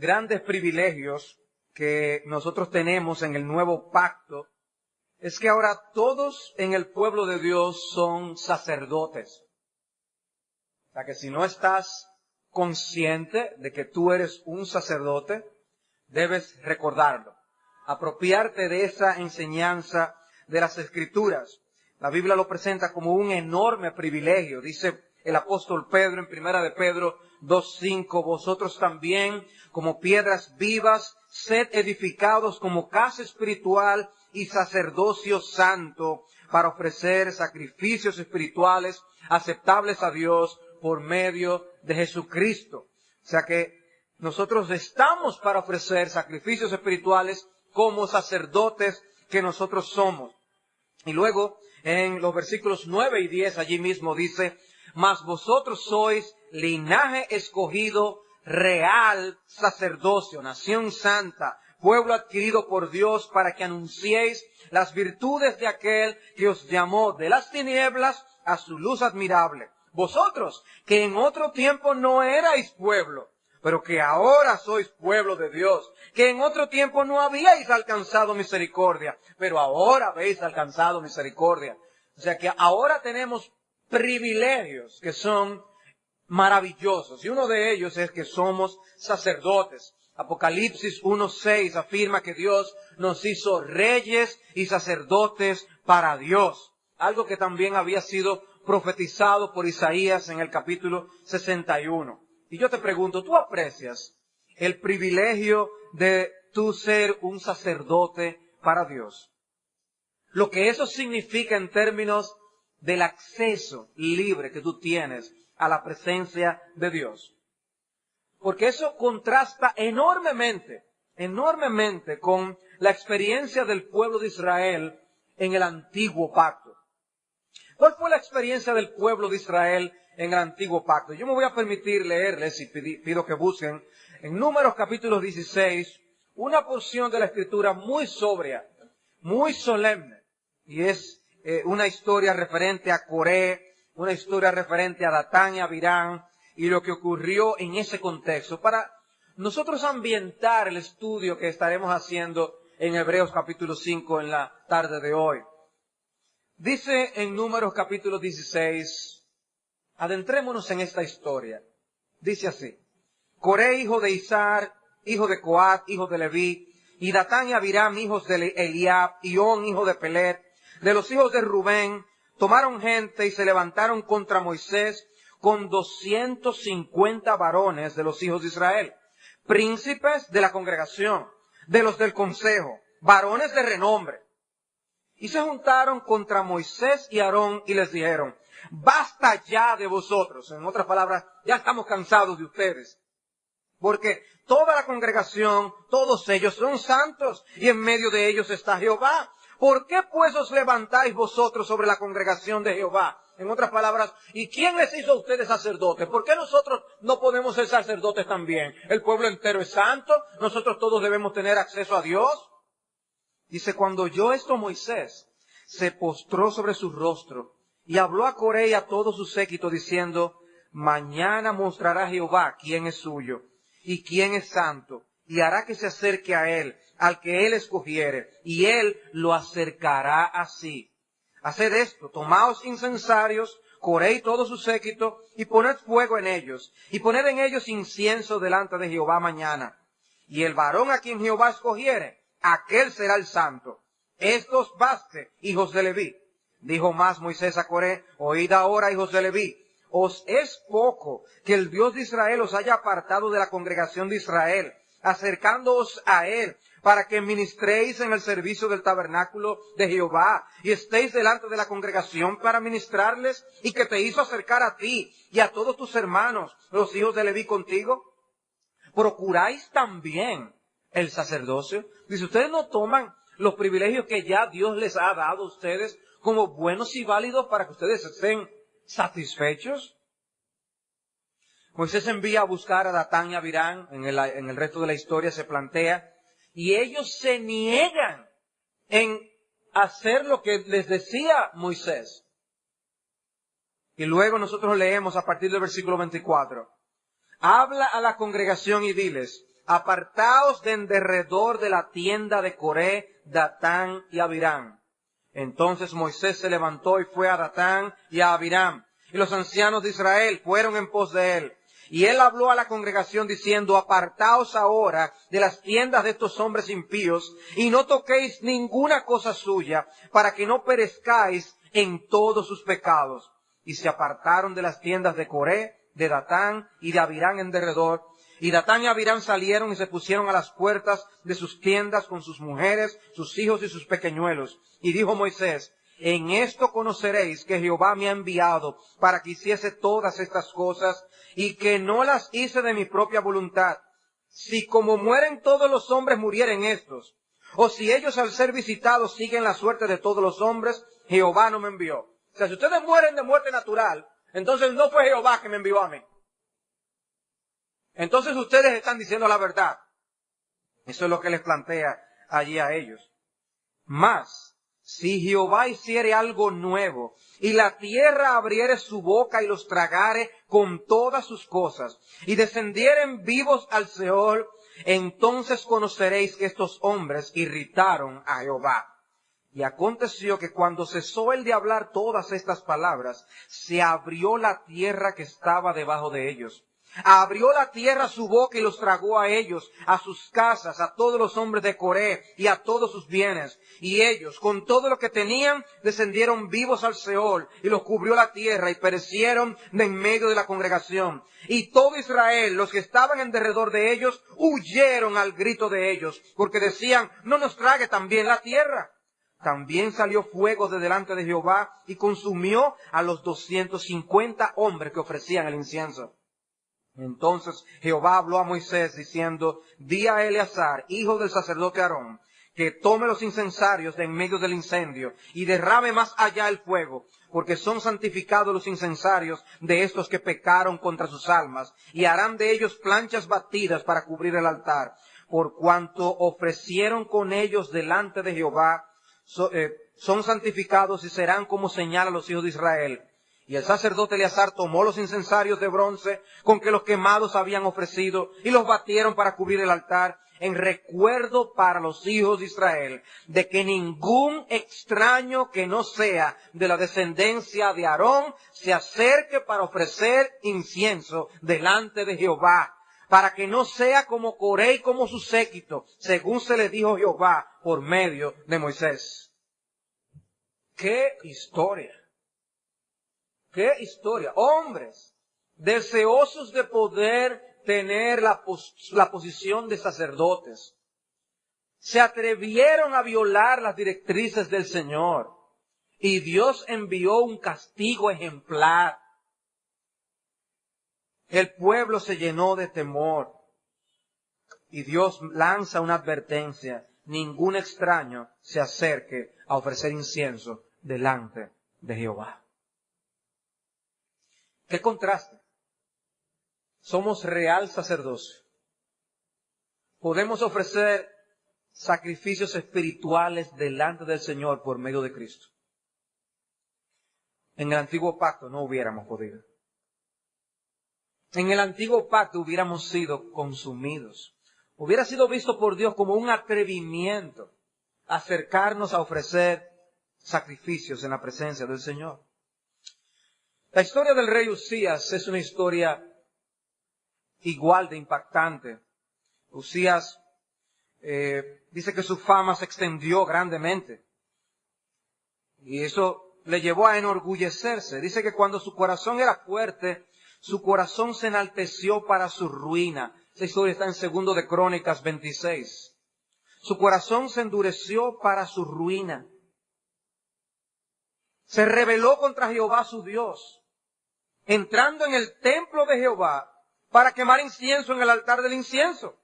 grandes privilegios que nosotros tenemos en el nuevo pacto es que ahora todos en el pueblo de Dios son sacerdotes. O sea que si no estás consciente de que tú eres un sacerdote, debes recordarlo, apropiarte de esa enseñanza de las Escrituras. La Biblia lo presenta como un enorme privilegio. Dice el apóstol Pedro en Primera de Pedro 2:5, vosotros también, como piedras vivas, sed edificados como casa espiritual y sacerdocio santo, para ofrecer sacrificios espirituales aceptables a Dios por medio de Jesucristo. O sea que nosotros estamos para ofrecer sacrificios espirituales como sacerdotes que nosotros somos. Y luego, en los versículos 9 y 10, allí mismo dice, mas vosotros sois linaje escogido, real sacerdocio, nación santa, pueblo adquirido por Dios para que anunciéis las virtudes de aquel que os llamó de las tinieblas a su luz admirable. Vosotros, que en otro tiempo no erais pueblo, pero que ahora sois pueblo de Dios, que en otro tiempo no habíais alcanzado misericordia, pero ahora habéis alcanzado misericordia. O sea que ahora tenemos privilegios que son maravillosos, y uno de ellos es que somos sacerdotes. Apocalipsis 1:6 afirma que Dios nos hizo reyes y sacerdotes para Dios, algo que también había sido profetizado por Isaías en el capítulo 61. Y yo te pregunto, ¿tú aprecias el privilegio de tú ser un sacerdote para Dios? Lo que eso significa en términos del acceso libre que tú tienes a la presencia de Dios. Porque eso contrasta enormemente con la experiencia del pueblo de Israel en el antiguo pacto. ¿Cuál fue la experiencia del pueblo de Israel en el antiguo pacto? Yo me voy a permitir leerles, y pido que busquen, en Números capítulo 16, una porción de la Escritura muy sobria, muy solemne, y es una historia referente a Coré, una historia referente a Datán y Abirán, y lo que ocurrió en ese contexto, para nosotros ambientar el estudio que estaremos haciendo en Hebreos capítulo 5 en la tarde de hoy. Dice en Números capítulo 16, adentrémonos en esta historia. Dice así, Coré, hijo de Izar, hijo de Coat, hijo de Leví, y Datán y Abiram, hijos de Eliab, y On, hijo de Pelet, de los hijos de Rubén, tomaron gente y se levantaron contra Moisés con 250 varones de los hijos de Israel, príncipes de la congregación, de los del consejo, varones de renombre. Y se juntaron contra Moisés y Aarón y les dijeron, basta ya de vosotros. En otras palabras, ya estamos cansados de ustedes. Porque toda la congregación, todos ellos son santos y en medio de ellos está Jehová. ¿Por qué pues os levantáis vosotros sobre la congregación de Jehová? En otras palabras, ¿y quién les hizo a ustedes sacerdotes? ¿Por qué nosotros no podemos ser sacerdotes también? El pueblo entero es santo, nosotros todos debemos tener acceso a Dios. Dice, cuando oyó esto Moisés, se postró sobre su rostro y habló a Coré y a todo su séquito diciendo, mañana mostrará Jehová quién es suyo y quién es santo, y hará que se acerque a él, al que él escogiere, y él lo acercará así. Haced esto, tomaos incensarios, Coré y todo su séquito, y poned fuego en ellos, y poned en ellos incienso delante de Jehová mañana. Y el varón a quien Jehová escogiere, aquel será el santo. Esto os baste, hijos de Leví. Dijo más Moisés a Coré, oíd ahora, hijos de Leví, os es poco que el Dios de Israel os haya apartado de la congregación de Israel, acercándoos a él, para que ministréis en el servicio del tabernáculo de Jehová, y estéis delante de la congregación para ministrarles, y que te hizo acercar a ti y a todos tus hermanos, los hijos de Leví contigo. ¿Procuráis también el sacerdocio? Dice, ustedes no toman los privilegios que ya Dios les ha dado a ustedes como buenos y válidos para que ustedes estén satisfechos. Moisés envía a buscar a Datán y a Abirán, en el resto de la historia se plantea, y ellos se niegan en hacer lo que les decía Moisés. Y luego nosotros leemos a partir del versículo 24. Habla a la congregación y diles, apartaos de en derredor de la tienda de Coré, Datán y Abirán. Entonces Moisés se levantó y fue a Datán y a Abirán, y los ancianos de Israel fueron en pos de él. Y él habló a la congregación diciendo, apartaos ahora de las tiendas de estos hombres impíos, y no toquéis ninguna cosa suya, para que no perezcáis en todos sus pecados. Y se apartaron de las tiendas de Coré, de Datán y de Abirán en derredor. Y Datán y Abirán salieron y se pusieron a las puertas de sus tiendas con sus mujeres, sus hijos y sus pequeñuelos. Y dijo Moisés, en esto conoceréis que Jehová me ha enviado para que hiciese todas estas cosas, y que no las hice de mi propia voluntad. Si como mueren todos los hombres murieren estos, o si ellos al ser visitados siguen la suerte de todos los hombres, Jehová no me envió. O sea, si ustedes mueren de muerte natural, entonces no fue Jehová que me envió a mí. Entonces ustedes están diciendo la verdad. Eso es lo que les plantea allí a ellos. Mas, si Jehová hiciere algo nuevo, y la tierra abriere su boca y los tragare con todas sus cosas, y descendieren vivos al Seol, entonces conoceréis que estos hombres irritaron a Jehová. Y aconteció que cuando cesó él de hablar todas estas palabras, se abrió la tierra que estaba debajo de ellos. Abrió la tierra su boca y los tragó a ellos, a sus casas, a todos los hombres de Coré y a todos sus bienes. Y ellos, con todo lo que tenían, descendieron vivos al Seol y los cubrió la tierra y perecieron de en medio de la congregación. Y todo Israel, los que estaban en derredor de ellos, huyeron al grito de ellos, porque decían, no nos trague también la tierra. También salió fuego de delante de Jehová y consumió a los 250 hombres que ofrecían el incienso. Entonces Jehová habló a Moisés diciendo, di a Eleazar, hijo del sacerdote Aarón, que tome los incensarios de en medio del incendio y derrame más allá el fuego, porque son santificados los incensarios de estos que pecaron contra sus almas, y harán de ellos planchas batidas para cubrir el altar, por cuanto ofrecieron con ellos delante de Jehová, son santificados y serán como señal a los hijos de Israel. Y el sacerdote Eleazar tomó los incensarios de bronce con que los quemados habían ofrecido y los batieron para cubrir el altar en recuerdo para los hijos de Israel de que ningún extraño que no sea de la descendencia de Aarón se acerque para ofrecer incienso delante de Jehová, para que no sea como Coré y como su séquito, según se le dijo Jehová por medio de Moisés. ¡Qué historia! ¡Qué historia! Hombres deseosos de poder tener la posición de sacerdotes, se atrevieron a violar las directrices del Señor y Dios envió un castigo ejemplar. El pueblo se llenó de temor y Dios lanza una advertencia: ningún extraño se acerque a ofrecer incienso delante de Jehová. ¡Qué contraste! Somos real sacerdocio. Podemos ofrecer sacrificios espirituales delante del Señor por medio de Cristo. En el antiguo pacto no hubiéramos podido. En el antiguo pacto hubiéramos sido consumidos. Hubiera sido visto por Dios como un atrevimiento acercarnos a ofrecer sacrificios en la presencia del Señor. La historia del rey Usías es una historia igual de impactante. Usías dice que su fama se extendió grandemente. Y eso le llevó a enorgullecerse. Dice que cuando su corazón era fuerte, su corazón se enalteció para su ruina. Esa historia está en 2 de Crónicas 26. Su corazón se endureció para su ruina. Se rebeló contra Jehová su Dios, entrando en el templo de Jehová para quemar incienso en el altar del incienso.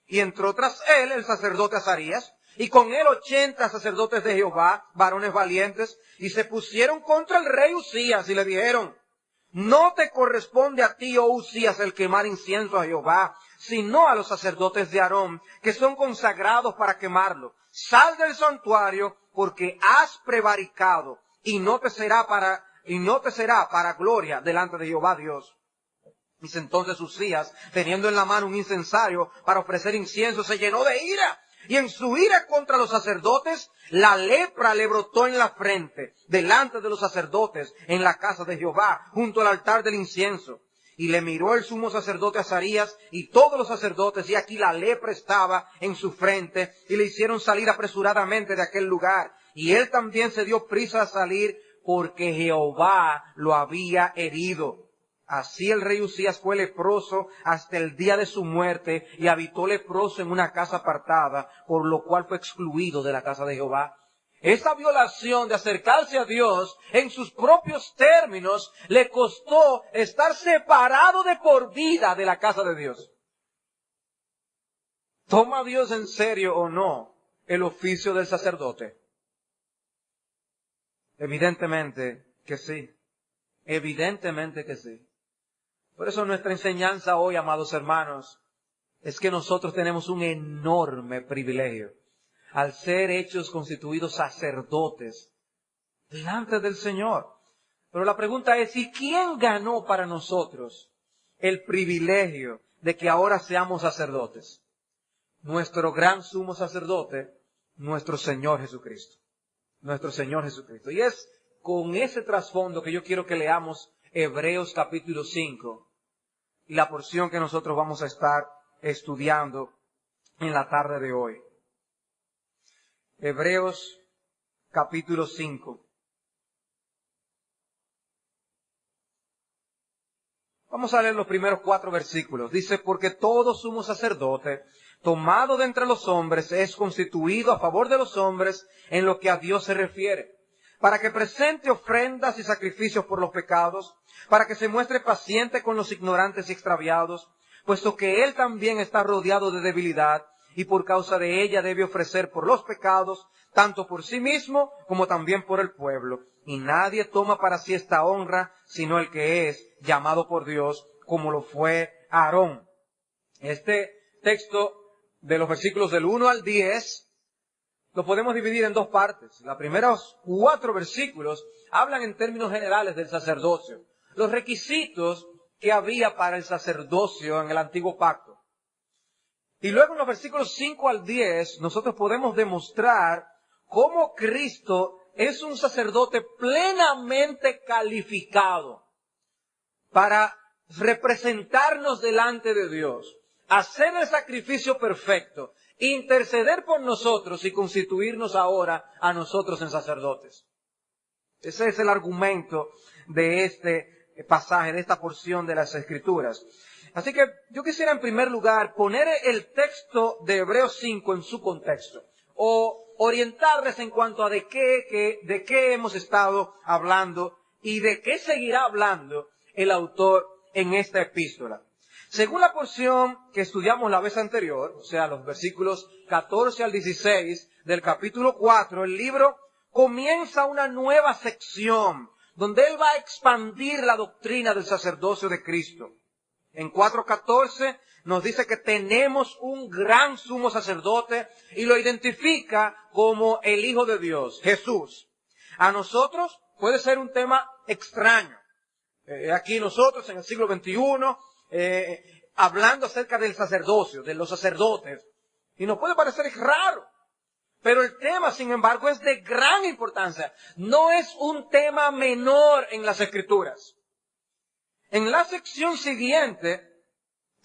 Y entró tras él el sacerdote Azarías, y con él 80 sacerdotes de Jehová, varones valientes, y se pusieron contra el rey Usías y le dijeron: no te corresponde a ti, oh Usías, el quemar incienso a Jehová, sino a los sacerdotes de Aarón, que son consagrados para quemarlo. Sal del santuario, porque has prevaricado, y no te será para gloria delante de Jehová Dios. Dice entonces Uzías, teniendo en la mano un incensario para ofrecer incienso, se llenó de ira. Y en su ira contra los sacerdotes, la lepra le brotó en la frente, delante de los sacerdotes, en la casa de Jehová, junto al altar del incienso. Y le miró el sumo sacerdote Azarías y todos los sacerdotes, y aquí la lepra estaba en su frente, y le hicieron salir apresuradamente de aquel lugar. Y él también se dio prisa a salir, porque Jehová lo había herido. Así el rey Uzías fue leproso hasta el día de su muerte, y habitó leproso en una casa apartada, por lo cual fue excluido de la casa de Jehová. Esta violación de acercarse a Dios en sus propios términos le costó estar separado de por vida de la casa de Dios. ¿Toma Dios en serio o no el oficio del sacerdote? Evidentemente que sí. Evidentemente que sí. Por eso nuestra enseñanza hoy, amados hermanos, es que nosotros tenemos un enorme privilegio al ser hechos constituidos sacerdotes delante del Señor. Pero la pregunta es, ¿y quién ganó para nosotros el privilegio de que ahora seamos sacerdotes? Nuestro gran sumo sacerdote, nuestro Señor Jesucristo. Nuestro Señor Jesucristo. Y es con ese trasfondo que yo quiero que leamos Hebreos capítulo 5 y la porción que nosotros vamos a estar estudiando en la tarde de hoy. Hebreos capítulo 5. Vamos a leer los primeros 4 versículos. Dice, porque todo sumo sacerdote, tomado de entre los hombres, es constituido a favor de los hombres en lo que a Dios se refiere, para que presente ofrendas y sacrificios por los pecados, para que se muestre paciente con los ignorantes y extraviados, puesto que él también está rodeado de debilidad, y por causa de ella debe ofrecer por los pecados, tanto por sí mismo como también por el pueblo. Y nadie toma para sí esta honra, sino el que es llamado por Dios, como lo fue Aarón. Este texto de los versículos del 1 al 10 lo podemos dividir en 2 partes. Los primeros 4 versículos hablan en términos generales del sacerdocio, los requisitos que había para el sacerdocio en el antiguo pacto. Y luego en los versículos 5 al 10 nosotros podemos demostrar cómo Cristo es un sacerdote plenamente calificado para representarnos delante de Dios, hacer el sacrificio perfecto, interceder por nosotros y constituirnos ahora a nosotros en sacerdotes. Ese es el argumento de este pasaje, de esta porción de las Escrituras. Así que yo quisiera en primer lugar poner el texto de Hebreos 5 en su contexto, o orientarles en cuanto a de qué hemos estado hablando y de qué seguirá hablando el autor en esta epístola. Según la porción que estudiamos la vez anterior, o sea, los versículos 14 al 16 del capítulo 4, el libro comienza una nueva sección donde él va a expandir la doctrina del sacerdocio de Cristo. En 4:14 nos dice que tenemos un gran sumo sacerdote y lo identifica como el Hijo de Dios, Jesús. A nosotros puede ser un tema extraño. Aquí nosotros en el siglo XXI, hablando acerca del sacerdocio, de los sacerdotes, y nos puede parecer raro. Pero el tema, sin embargo, es de gran importancia. No es un tema menor en las Escrituras. En la sección siguiente,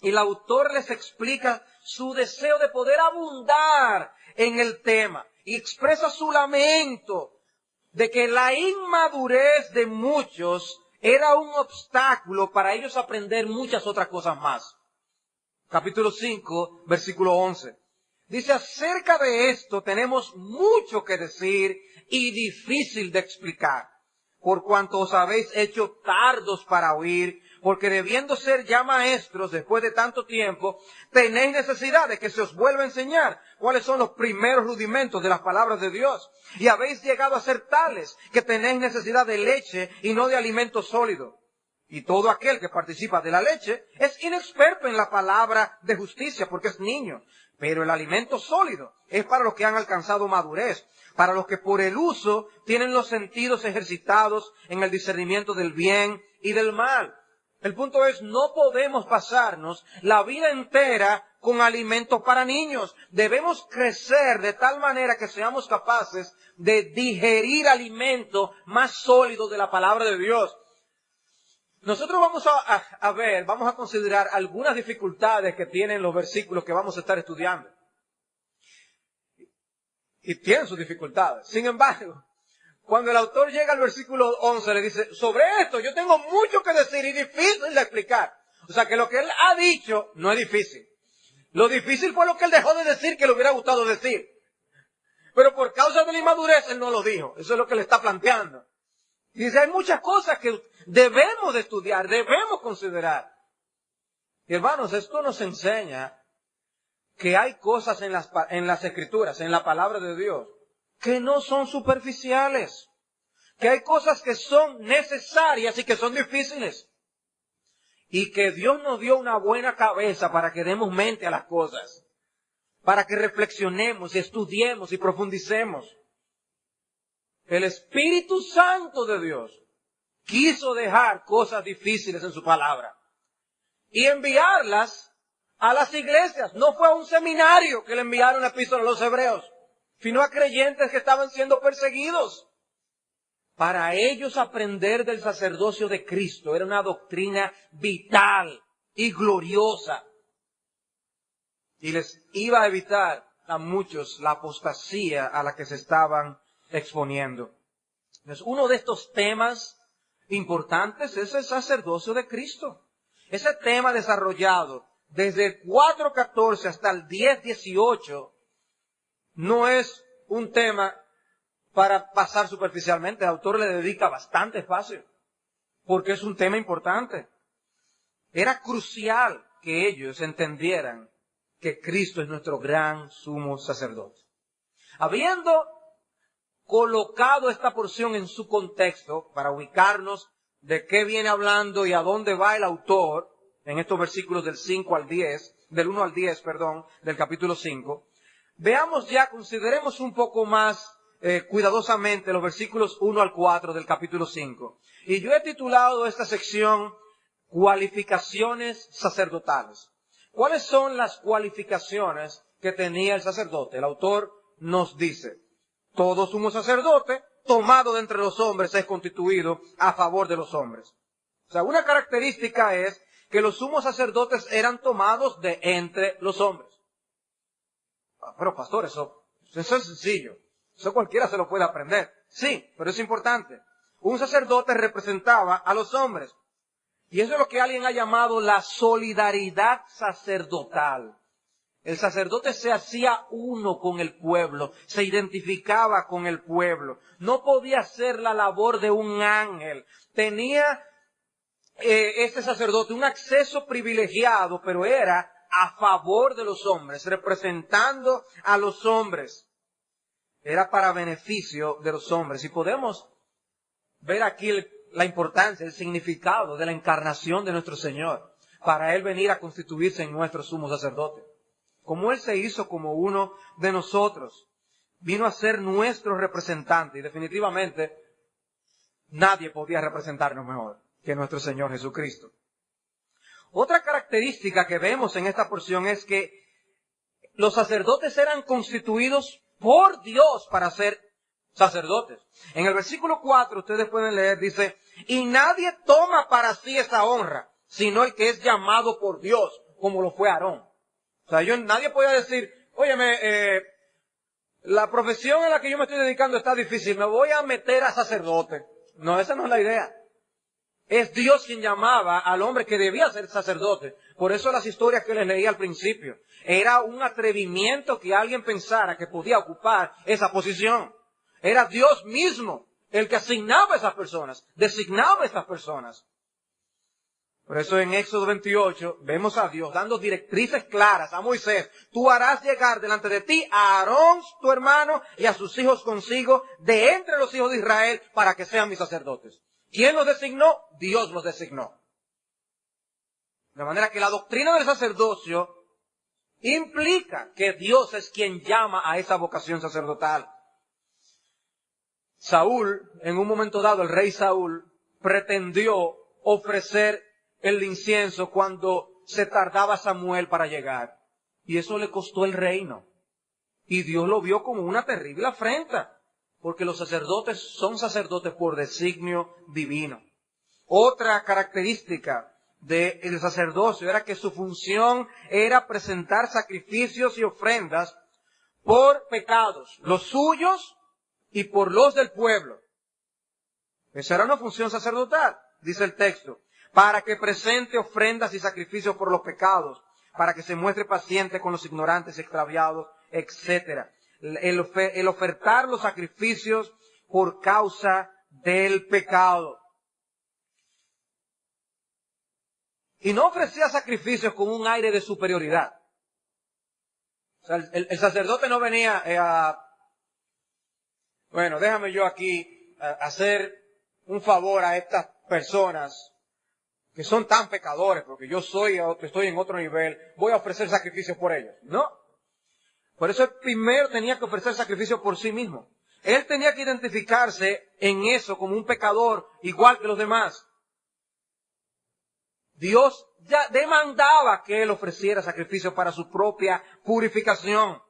el autor les explica su deseo de poder abundar en el tema y expresa su lamento de que la inmadurez de muchos era un obstáculo para ellos aprender muchas otras cosas más. Capítulo 5, versículo 11. Dice, acerca de esto tenemos mucho que decir y difícil de explicar, por cuanto os habéis hecho tardos para oír, porque debiendo ser ya maestros después de tanto tiempo, tenéis necesidad de que se os vuelva a enseñar cuáles son los primeros rudimentos de las palabras de Dios. Y habéis llegado a ser tales que tenéis necesidad de leche y no de alimento sólido. Y todo aquel que participa de la leche es inexperto en la palabra de justicia porque es niño. Pero el alimento sólido es para los que han alcanzado madurez, para los que por el uso tienen los sentidos ejercitados en el discernimiento del bien y del mal. El punto es, no podemos pasarnos la vida entera con alimentos para niños. Debemos crecer de tal manera que seamos capaces de digerir alimentos más sólidos de la palabra de Dios. Nosotros vamos vamos a considerar algunas dificultades que tienen los versículos que vamos a estar estudiando. Y tienen sus dificultades. Sin embargo, cuando el autor llega al versículo 11, le dice, sobre esto yo tengo mucho que decir y difícil de explicar. O sea que lo que él ha dicho no es difícil. Lo difícil fue lo que él dejó de decir que le hubiera gustado decir. Pero por causa de la inmadurez él no lo dijo. Eso es lo que le está planteando. Y dice, hay muchas cosas que debemos de estudiar, debemos considerar. Y hermanos, esto nos enseña que hay cosas en las Escrituras, en la palabra de Dios, que no son superficiales, que hay cosas que son necesarias y que son difíciles, y que Dios nos dio una buena cabeza para que demos mente a las cosas, para que reflexionemos y estudiemos y profundicemos. El Espíritu Santo de Dios quiso dejar cosas difíciles en su palabra y enviarlas a las iglesias. No fue a un seminario que le enviaron la epístola a los hebreos, sino a creyentes que estaban siendo perseguidos. Para ellos aprender del sacerdocio de Cristo era una doctrina vital y gloriosa. Y les iba a evitar a muchos la apostasía a la que se estaban exponiendo. Entonces, uno de estos temas importantes es el sacerdocio de Cristo. Ese tema desarrollado desde el 4.14 hasta el 10.18 no es un tema para pasar superficialmente. El autor le dedica bastante espacio, porque es un tema importante. Era crucial que ellos entendieran que Cristo es nuestro gran sumo sacerdote. Habiendo colocado esta porción en su contexto, para ubicarnos de qué viene hablando y a dónde va el autor, en estos versículos del 1 al 10, del capítulo 5, veamos ya, consideremos un poco más cuidadosamente los versículos 1 al 4 del capítulo 5. Y yo he titulado esta sección Cualificaciones sacerdotales. ¿Cuáles son las cualificaciones que tenía el sacerdote? El autor nos dice, todo sumo sacerdote tomado de entre los hombres es constituido a favor de los hombres. O sea, una característica es que los sumos sacerdotes eran tomados de entre los hombres. Pero pastor, eso es sencillo. Eso cualquiera se lo puede aprender. Sí, pero es importante. Un sacerdote representaba a los hombres. Y eso es lo que alguien ha llamado la solidaridad sacerdotal. El sacerdote se hacía uno con el pueblo, se identificaba con el pueblo. No podía hacer la labor de un ángel. Tenía este sacerdote un acceso privilegiado, pero era a favor de los hombres, representando a los hombres. Era para beneficio de los hombres. Y podemos ver aquí la importancia, el significado de la encarnación de nuestro Señor, para Él venir a constituirse en nuestro sumo sacerdote. Como Él se hizo como uno de nosotros, vino a ser nuestro representante, y definitivamente nadie podía representarnos mejor que nuestro Señor Jesucristo. Otra característica que vemos en esta porción es que los sacerdotes eran constituidos por Dios para ser sacerdotes. En el versículo 4 ustedes pueden leer, dice, y nadie toma para sí esa honra, sino el que es llamado por Dios, como lo fue Aarón. O sea, nadie podía decir, óyeme, la profesión a la que yo me estoy dedicando está difícil, me voy a meter a sacerdote. No, esa no es la idea. Es Dios quien llamaba al hombre que debía ser sacerdote. Por eso las historias que les leí al principio. Era un atrevimiento que alguien pensara que podía ocupar esa posición. Era Dios mismo el que asignaba a esas personas, designaba a esas personas. Por eso en Éxodo 28 vemos a Dios dando directrices claras a Moisés. Tú harás llegar delante de ti a Aarón, tu hermano, y a sus hijos consigo, de entre los hijos de Israel, para que sean mis sacerdotes. ¿Quién los designó? Dios los designó. De manera que la doctrina del sacerdocio implica que Dios es quien llama a esa vocación sacerdotal. Saúl, en un momento dado, el rey Saúl, pretendió ofrecer el incienso cuando se tardaba Samuel para llegar. Y eso le costó el reino. Y Dios lo vio como una terrible afrenta, porque los sacerdotes son sacerdotes por designio divino. Otra característica del sacerdocio era que su función era presentar sacrificios y ofrendas por pecados, los suyos y por los del pueblo. Esa era una función sacerdotal, dice el texto, para que presente ofrendas y sacrificios por los pecados, para que se muestre paciente con los ignorantes, extraviados, etc. El ofertar los sacrificios por causa del pecado. Y no ofrecía sacrificios con un aire de superioridad. O sea, el sacerdote no venía bueno, déjame yo aquí hacer un favor a estas personas que son tan pecadores, porque yo estoy en otro nivel, voy a ofrecer sacrificios por ellos. No. Por eso él primero tenía que ofrecer sacrificios por sí mismo. Él tenía que identificarse en eso como un pecador igual que los demás. Dios ya demandaba que él ofreciera sacrificios para su propia purificación.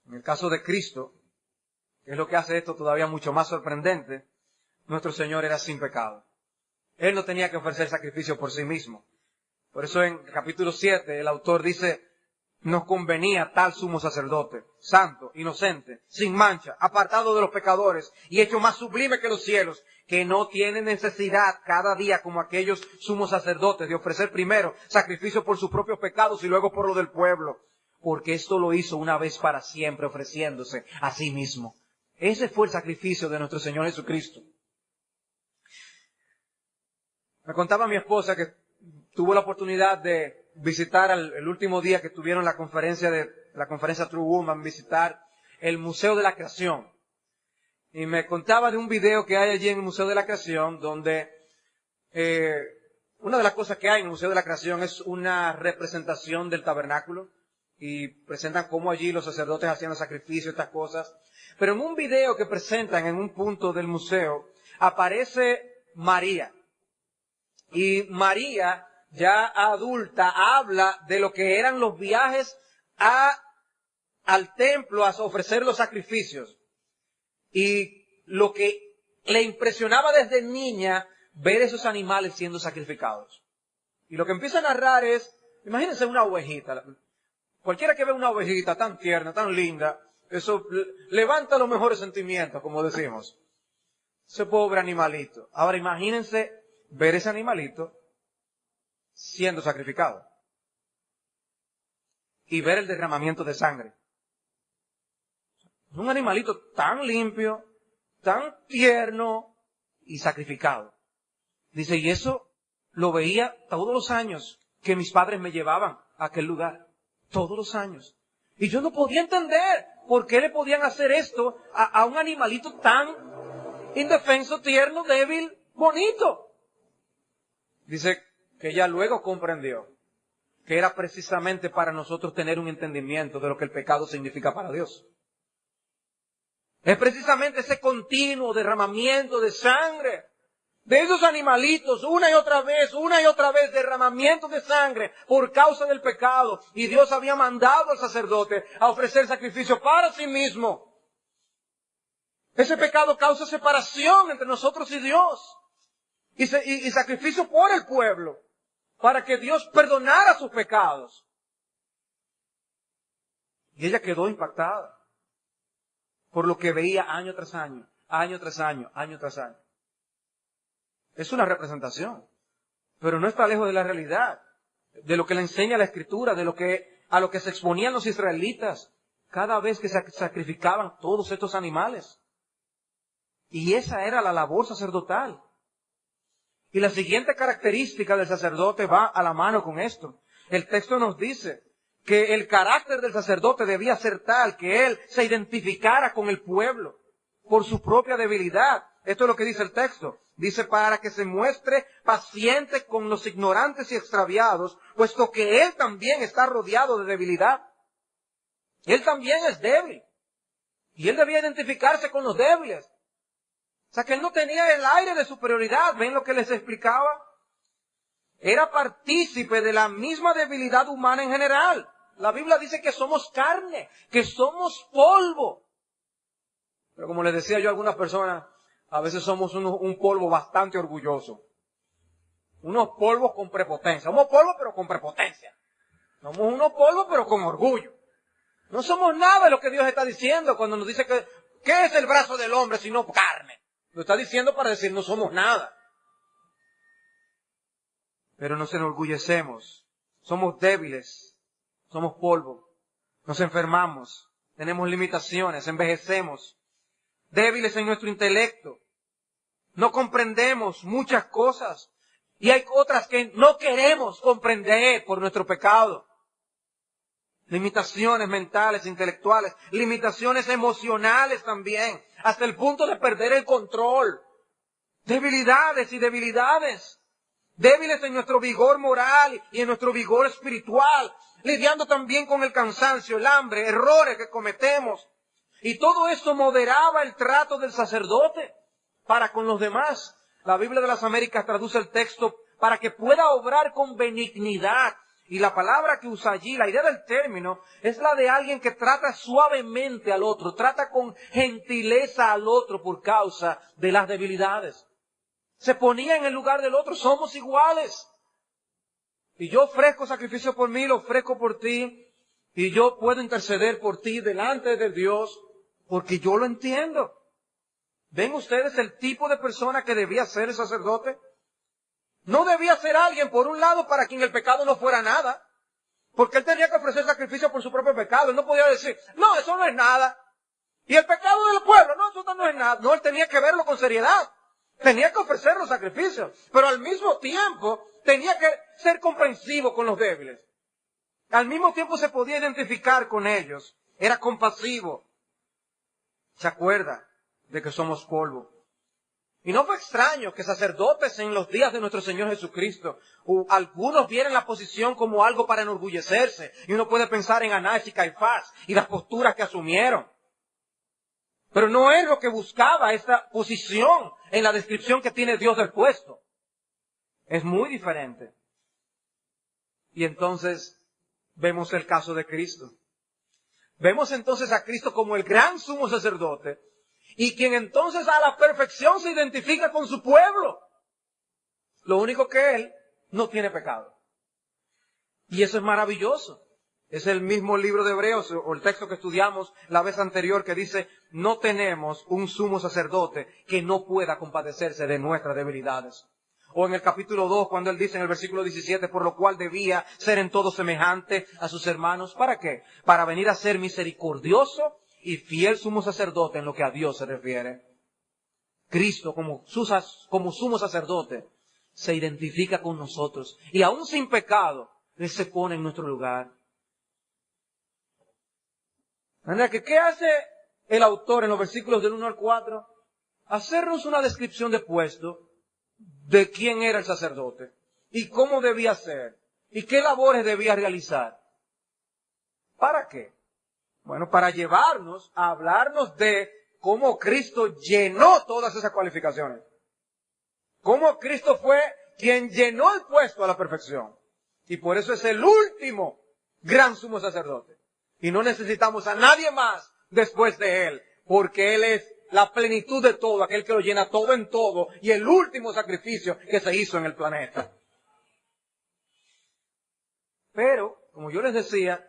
En el caso de Cristo, que es lo que hace esto todavía mucho más sorprendente, nuestro Señor era sin pecado. Él no tenía que ofrecer sacrificio por sí mismo. Por eso en capítulo 7 el autor dice, nos convenía tal sumo sacerdote, santo, inocente, sin mancha, apartado de los pecadores y hecho más sublime que los cielos, que no tiene necesidad cada día como aquellos sumos sacerdotes de ofrecer primero sacrificio por sus propios pecados y luego por lo del pueblo, porque esto lo hizo una vez para siempre ofreciéndose a sí mismo. Ese fue el sacrificio de nuestro Señor Jesucristo. Me contaba mi esposa que tuvo la oportunidad de visitar el último día que tuvieron la conferencia True Woman, visitar el Museo de la Creación. Y me contaba de un video que hay allí en el Museo de la Creación, donde una de las cosas que hay en el Museo de la Creación es una representación del tabernáculo. Y presentan cómo allí los sacerdotes hacían los sacrificios, estas cosas. Pero en un video que presentan en un punto del museo, aparece María. Y María, ya adulta, habla de lo que eran los viajes al templo a ofrecer los sacrificios. Y lo que le impresionaba desde niña, ver esos animales siendo sacrificados. Y lo que empieza a narrar es, imagínense una ovejita. Cualquiera que ve una ovejita tan tierna, tan linda, eso levanta los mejores sentimientos, como decimos. Ese pobre animalito. Ahora imagínense ver ese animalito siendo sacrificado. Y ver el derramamiento de sangre. Un animalito tan limpio, tan tierno y sacrificado. Dice, y eso lo veía todos los años que mis padres me llevaban a aquel lugar. Todos los años. Y yo no podía entender por qué le podían hacer esto a un animalito tan indefenso, tierno, débil, bonito. Dice que ella luego comprendió que era precisamente para nosotros tener un entendimiento de lo que el pecado significa para Dios. Es precisamente ese continuo derramamiento de sangre de esos animalitos, una y otra vez, derramamiento de sangre por causa del pecado. Y Dios había mandado al sacerdote a ofrecer sacrificio para sí mismo. Ese pecado causa separación entre nosotros y Dios. Y sacrificio por el pueblo, para que Dios perdonara sus pecados. Y ella quedó impactada por lo que veía año tras año, año tras año, año tras año. Es una representación, pero no está lejos de la realidad, de lo que le enseña la Escritura, a lo que se exponían los israelitas cada vez que se sacrificaban todos estos animales. Y esa era la labor sacerdotal. Y la siguiente característica del sacerdote va a la mano con esto. El texto nos dice que el carácter del sacerdote debía ser tal que él se identificara con el pueblo por su propia debilidad. Esto es lo que dice el texto. Dice, para que se muestre paciente con los ignorantes y extraviados, puesto que él también está rodeado de debilidad. Él también es débil. Y él debía identificarse con los débiles. O sea que él no tenía el aire de superioridad. ¿Ven lo que les explicaba? Era partícipe de la misma debilidad humana en general. La Biblia dice que somos carne, que somos polvo. Pero como les decía yo a algunas personas, a veces somos un polvo bastante orgulloso. Unos polvos con prepotencia. Somos polvos pero con prepotencia. Somos unos polvos pero con orgullo. No somos nada de lo que Dios está diciendo cuando nos dice que ¿qué es el brazo del hombre sino carne? Lo está diciendo para decir no somos nada. Pero nos enorgullecemos. Somos débiles. Somos polvo. Nos enfermamos. Tenemos limitaciones. Envejecemos. Débiles en nuestro intelecto. No comprendemos muchas cosas. Y hay otras que no queremos comprender por nuestro pecado. Limitaciones mentales, intelectuales, limitaciones emocionales también, hasta el punto de perder el control. Debilidades y debilidades. Débiles en nuestro vigor moral y en nuestro vigor espiritual, lidiando también con el cansancio, el hambre, errores que cometemos. Y todo esto moderaba el trato del sacerdote para con los demás. La Biblia de las Américas traduce el texto para que pueda obrar con benignidad. Y la palabra que usa allí, la idea del término, es la de alguien que trata suavemente al otro, trata con gentileza al otro por causa de las debilidades. Se ponía en el lugar del otro, somos iguales. Y yo ofrezco sacrificio por mí, lo ofrezco por ti, y yo puedo interceder por ti delante de Dios, porque yo lo entiendo. ¿Ven ustedes el tipo de persona que debía ser el sacerdote? No debía ser alguien, por un lado, para quien el pecado no fuera nada, porque él tenía que ofrecer sacrificio por su propio pecado. Él no podía decir, no, eso no es nada. Y el pecado del pueblo, no, eso no es nada. No, él tenía que verlo con seriedad. Tenía que ofrecer los sacrificios, pero al mismo tiempo tenía que ser comprensivo con los débiles. Al mismo tiempo se podía identificar con ellos. Era compasivo. ¿Se acuerda de que somos polvo? Y no fue extraño que sacerdotes en los días de nuestro Señor Jesucristo, algunos vieran la posición como algo para enorgullecerse. Y uno puede pensar en Anás y Caifás y las posturas que asumieron. Pero no es lo que buscaba esta posición en la descripción que tiene Dios del puesto. Es muy diferente. Y entonces vemos el caso de Cristo. Vemos entonces a Cristo como el gran sumo sacerdote y quien entonces a la perfección se identifica con su pueblo. Lo único que Él no tiene pecado. Y eso es maravilloso. Es el mismo libro de Hebreos, o el texto que estudiamos la vez anterior, que dice, no tenemos un sumo sacerdote que no pueda compadecerse de nuestras debilidades. O en el capítulo 2, cuando él dice en el versículo 17, por lo cual debía ser en todo semejante a sus hermanos. ¿Para qué? Para venir a ser misericordioso y fiel sumo sacerdote en lo que a Dios se refiere. Cristo, como sumo sacerdote, se identifica con nosotros. Y aún sin pecado, Él se pone en nuestro lugar. De manera que, ¿qué hace el autor en los versículos del 1 al 4? Hacernos una descripción de puesto de quién era el sacerdote y cómo debía ser y qué labores debía realizar. ¿Para qué? Bueno, para llevarnos a hablarnos de cómo Cristo llenó todas esas cualificaciones. Cómo Cristo fue quien llenó el puesto a la perfección. Y por eso es el último gran sumo sacerdote. Y no necesitamos a nadie más después de Él, porque Él es la plenitud de todo, aquel que lo llena todo en todo, y el último sacrificio que se hizo en el planeta. Pero, como yo les decía,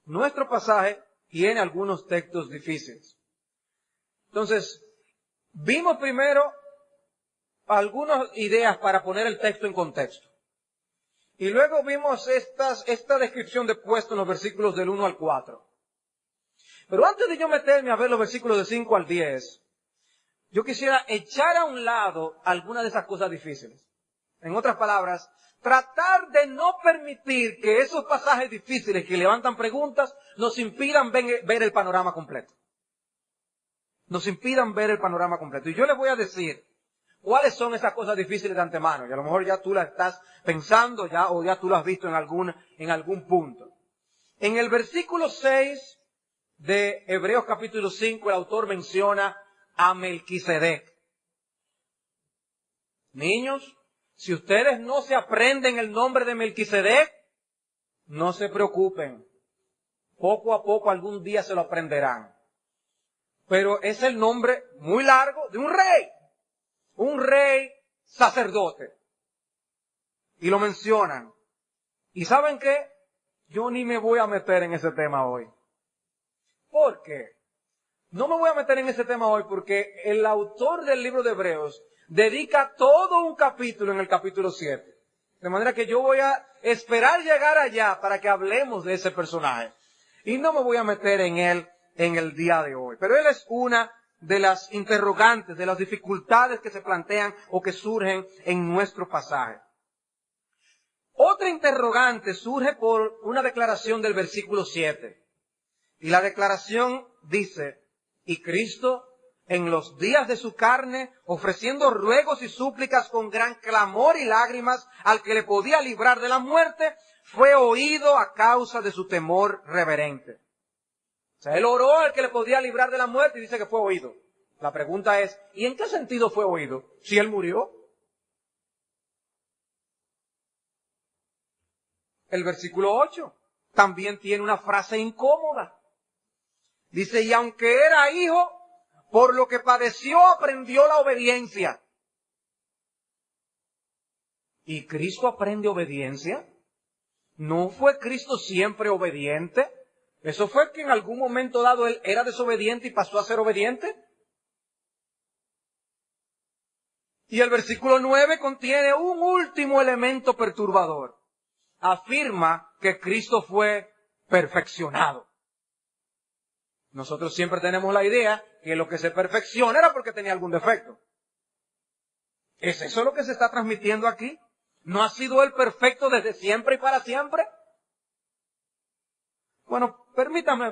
nuestro pasaje tiene algunos textos difíciles. Entonces, vimos primero algunas ideas para poner el texto en contexto. Y luego vimos esta descripción de puesto en los versículos del 1 al 4. Pero antes de yo meterme a ver los versículos de 5 al 10, yo quisiera echar a un lado algunas de esas cosas difíciles. En otras palabras, tratar de no permitir que esos pasajes difíciles que levantan preguntas nos impidan ver el panorama completo. Nos impidan ver el panorama completo. Y yo les voy a decir cuáles son esas cosas difíciles de antemano. Y a lo mejor ya tú las estás pensando o ya tú las has visto en algún punto. En el versículo 6 de Hebreos capítulo 5, el autor menciona a Melquisedec. Niños, si ustedes no se aprenden el nombre de Melquisedec, no se preocupen. Poco a poco algún día se lo aprenderán. Pero es el nombre muy largo de un rey sacerdote. Y lo mencionan. ¿Y saben qué? Yo ni me voy a meter en ese tema hoy. ¿Por qué? No me voy a meter en ese tema hoy porque el autor del libro de Hebreos dedica todo un capítulo en el capítulo 7. De manera que yo voy a esperar llegar allá para que hablemos de ese personaje. Y no me voy a meter en él en el día de hoy. Pero él es una de las interrogantes, de las dificultades que se plantean o que surgen en nuestro pasaje. Otra interrogante surge por una declaración del versículo 7. Y la declaración dice, y Cristo, en los días de su carne, ofreciendo ruegos y súplicas con gran clamor y lágrimas al que le podía librar de la muerte, fue oído a causa de su temor reverente. O sea, él oró al que le podía librar de la muerte y dice que fue oído. La pregunta es, ¿y en qué sentido fue oído? Si él murió. El versículo 8 también tiene una frase incómoda. Dice, y aunque era hijo, por lo que padeció aprendió la obediencia. ¿Y Cristo aprende obediencia? ¿No fue Cristo siempre obediente? ¿Eso fue que en algún momento dado él era desobediente y pasó a ser obediente? Y el versículo 9 contiene un último elemento perturbador. Afirma que Cristo fue perfeccionado. Nosotros siempre tenemos la idea que lo que se perfecciona era porque tenía algún defecto. ¿Es eso lo que se está transmitiendo aquí? ¿No ha sido Él perfecto desde siempre y para siempre? Bueno, permítame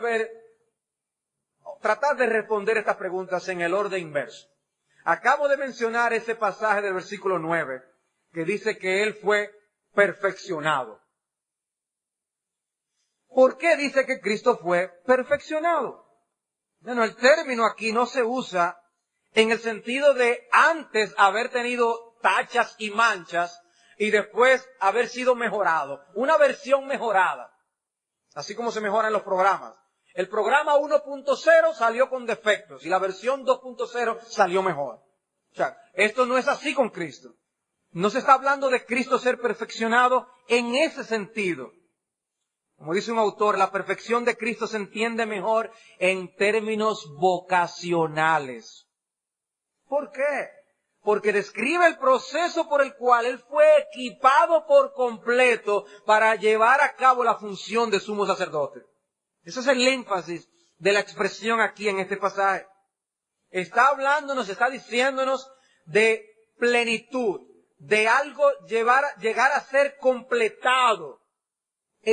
tratar de responder estas preguntas en el orden inverso. Acabo de mencionar ese pasaje del versículo 9 que dice que Él fue perfeccionado. ¿Por qué dice que Cristo fue perfeccionado? Bueno, el término aquí no se usa en el sentido de antes haber tenido tachas y manchas y después haber sido mejorado. Una versión mejorada. Así como se mejoran los programas. El programa 1.0 salió con defectos y la versión 2.0 salió mejor. O sea, esto no es así con Cristo. No se está hablando de Cristo ser perfeccionado en ese sentido. Como dice un autor, la perfección de Cristo se entiende mejor en términos vocacionales. ¿Por qué? Porque describe el proceso por el cual Él fue equipado por completo para llevar a cabo la función de sumo sacerdote. Ese es el énfasis de la expresión aquí en este pasaje. Está hablándonos, está diciéndonos de plenitud, de algo llegar a ser completado.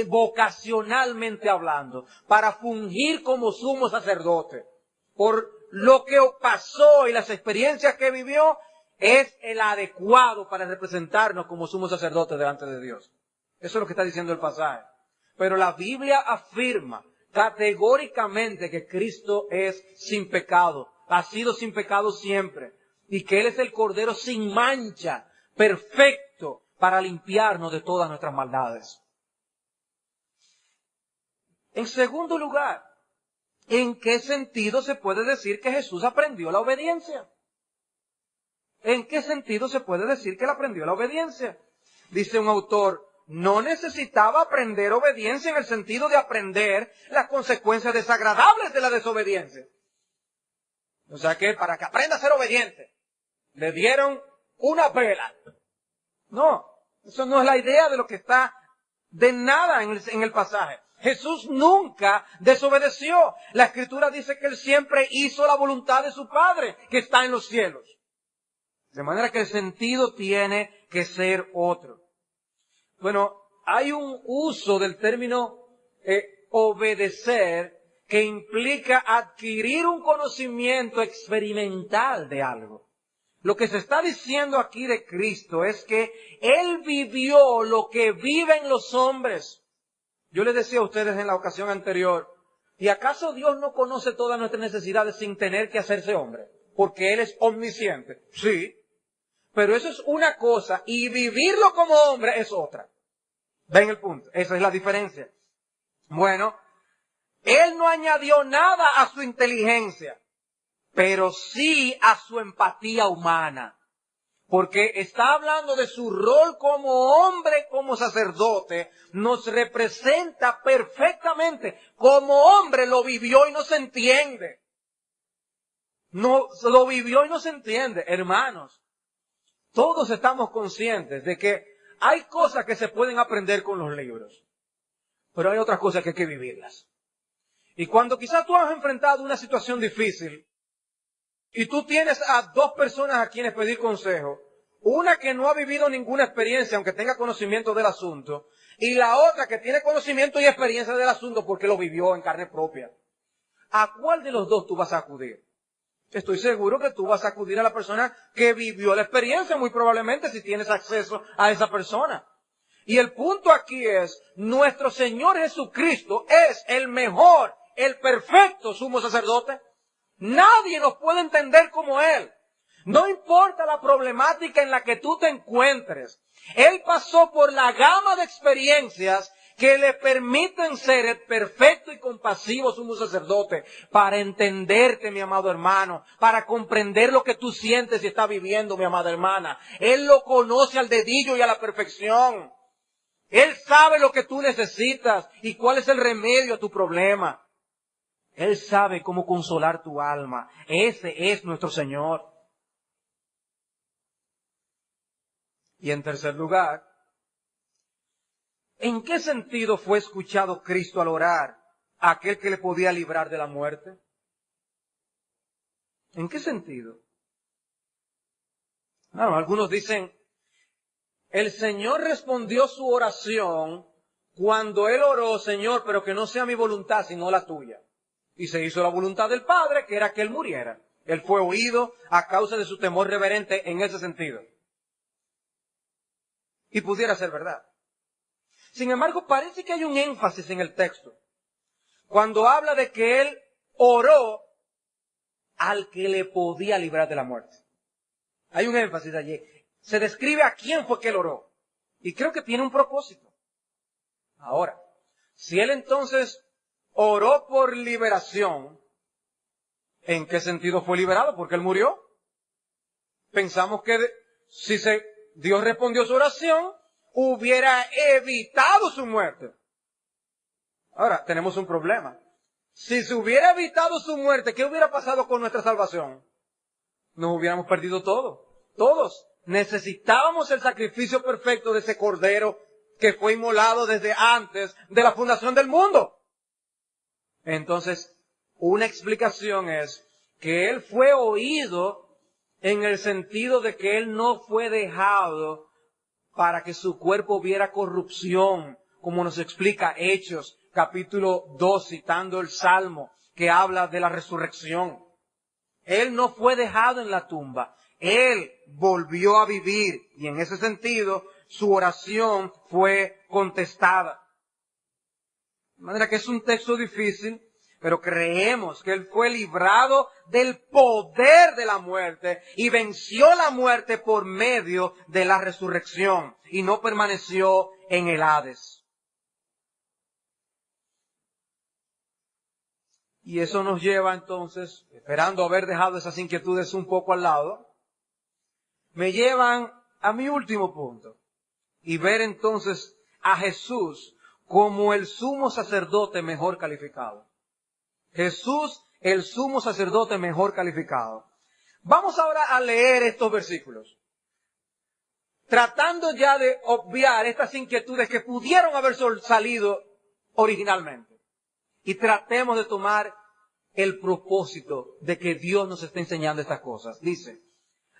Vocacionalmente hablando, para fungir como sumo sacerdote. Por lo que pasó y las experiencias que vivió, es el adecuado para representarnos como sumo sacerdote delante de Dios. Eso es lo que está diciendo el pasaje. Pero la Biblia afirma categóricamente que Cristo es sin pecado, ha sido sin pecado siempre, y que Él es el Cordero sin mancha, perfecto, para limpiarnos de todas nuestras maldades. En segundo lugar, ¿en qué sentido se puede decir que Jesús aprendió la obediencia? ¿En qué sentido se puede decir que Él aprendió la obediencia? Dice un autor, no necesitaba aprender obediencia en el sentido de aprender las consecuencias desagradables de la desobediencia. O sea que para que aprenda a ser obediente, le dieron una pela. No, eso no es la idea de lo que está de nada en el pasaje. Jesús nunca desobedeció. La Escritura dice que Él siempre hizo la voluntad de su Padre, que está en los cielos. De manera que el sentido tiene que ser otro. Bueno, hay un uso del término obedecer que implica adquirir un conocimiento experimental de algo. Lo que se está diciendo aquí de Cristo es que Él vivió lo que viven los hombres. Yo les decía a ustedes en la ocasión anterior, ¿y acaso Dios no conoce todas nuestras necesidades sin tener que hacerse hombre? Porque Él es omnisciente. Sí. Pero eso es una cosa y vivirlo como hombre es otra. ¿Ven el punto? Esa es la diferencia. Bueno, él no añadió nada a su inteligencia, pero sí a su empatía humana. Porque está hablando de su rol como hombre, como sacerdote, nos representa perfectamente. Como hombre lo vivió y no se entiende. No, lo vivió y no se entiende. Hermanos, todos estamos conscientes de que hay cosas que se pueden aprender con los libros, pero hay otras cosas que hay que vivirlas. Y cuando quizás tú has enfrentado una situación difícil y tú tienes a dos personas a quienes pedir consejo, una que no ha vivido ninguna experiencia aunque tenga conocimiento del asunto, y la otra que tiene conocimiento y experiencia del asunto porque lo vivió en carne propia, ¿a cuál de los dos tú vas a acudir? Estoy seguro que tú vas a acudir a la persona que vivió la experiencia, muy probablemente si tienes acceso a esa persona. Y el punto aquí es, nuestro Señor Jesucristo es el mejor, el perfecto sumo sacerdote. Nadie nos puede entender como Él. No importa la problemática en la que tú te encuentres. Él pasó por la gama de experiencias que le permiten ser el perfecto y compasivo sumo sacerdote para entenderte, mi amado hermano, para comprender lo que tú sientes y estás viviendo, mi amada hermana. Él lo conoce al dedillo y a la perfección. Él sabe lo que tú necesitas y cuál es el remedio a tu problema. Él sabe cómo consolar tu alma. Ese es nuestro Señor. Y en tercer lugar, ¿en qué sentido fue escuchado Cristo al orar a aquel que le podía librar de la muerte? ¿En qué sentido? Bueno, algunos dicen, el Señor respondió su oración cuando Él oró, Señor, pero que no sea mi voluntad, sino la tuya. Y se hizo la voluntad del Padre, que era que Él muriera. Él fue oído a causa de su temor reverente en ese sentido. Y pudiera ser verdad. Sin embargo, parece que hay un énfasis en el texto. Cuando habla de que Él oró al que le podía librar de la muerte. Hay un énfasis allí. Se describe a quién fue que Él oró. Y creo que tiene un propósito. Ahora, si Él entonces oró por liberación, ¿en qué sentido fue liberado? Porque Él murió. Pensamos que si Dios respondió su oración, hubiera evitado su muerte. Ahora, tenemos un problema. Si se hubiera evitado su muerte, ¿qué hubiera pasado con nuestra salvación? Nos hubiéramos perdido todo. Todos. Necesitábamos el sacrificio perfecto de ese cordero que fue inmolado desde antes de la fundación del mundo. Entonces, una explicación es que Él fue oído en el sentido de que Él no fue dejado para que su cuerpo viera corrupción, como nos explica Hechos, capítulo 2, citando el Salmo, que habla de la resurrección. Él no fue dejado en la tumba. Él volvió a vivir y en ese sentido su oración fue contestada. De manera que es un texto difícil, pero creemos que Él fue librado del poder de la muerte y venció la muerte por medio de la resurrección y no permaneció en el Hades. Y eso nos lleva entonces, esperando haber dejado esas inquietudes un poco al lado, me llevan a mi último punto y ver entonces a Jesús como el sumo sacerdote mejor calificado. Jesús, el sumo sacerdote mejor calificado. Vamos ahora a leer estos versículos, tratando ya de obviar estas inquietudes que pudieron haber salido originalmente. Y tratemos de tomar el propósito de que Dios nos está enseñando estas cosas. Dice,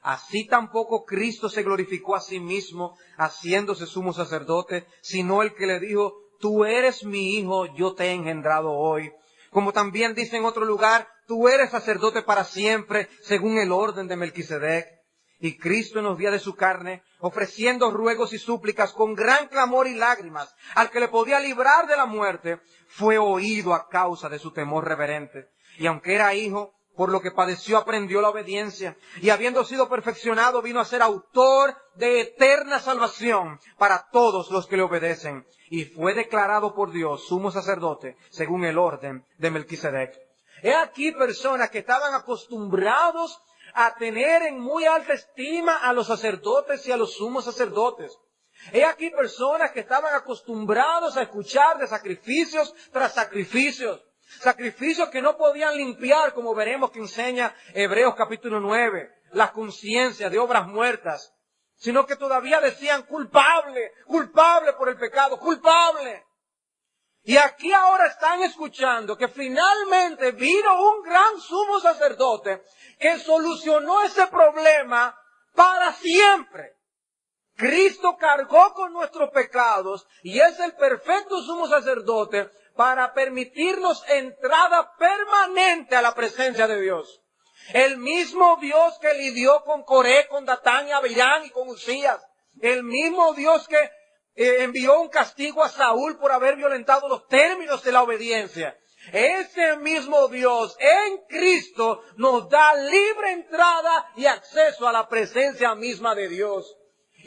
así tampoco Cristo se glorificó a sí mismo haciéndose sumo sacerdote, sino el que le dijo, tú eres mi hijo, yo te he engendrado hoy. Como también dice en otro lugar, tú eres sacerdote para siempre, según el orden de Melquisedec. Y Cristo en los días de su carne, ofreciendo ruegos y súplicas con gran clamor y lágrimas, al que le podía librar de la muerte, fue oído a causa de su temor reverente. Y aunque era hijo, por lo que padeció aprendió la obediencia, y habiendo sido perfeccionado vino a ser autor de eterna salvación para todos los que le obedecen, y fue declarado por Dios sumo sacerdote según el orden de Melquisedec. He aquí personas que estaban acostumbrados a tener en muy alta estima a los sacerdotes y a los sumos sacerdotes. He aquí personas que estaban acostumbrados a escuchar de sacrificios tras sacrificios. Sacrificios que no podían limpiar, como veremos que enseña Hebreos capítulo 9, la conciencia de obras muertas, sino que todavía decían culpable, culpable por el pecado, culpable. Y aquí ahora están escuchando que finalmente vino un gran sumo sacerdote que solucionó ese problema para siempre. Cristo cargó con nuestros pecados y es el perfecto sumo sacerdote para permitirnos entrada permanente a la presencia de Dios. El mismo Dios que lidió con Coré, con Datán y Abirán y con Uzías. El mismo Dios que envió un castigo a Saúl por haber violentado los términos de la obediencia. Ese mismo Dios en Cristo nos da libre entrada y acceso a la presencia misma de Dios.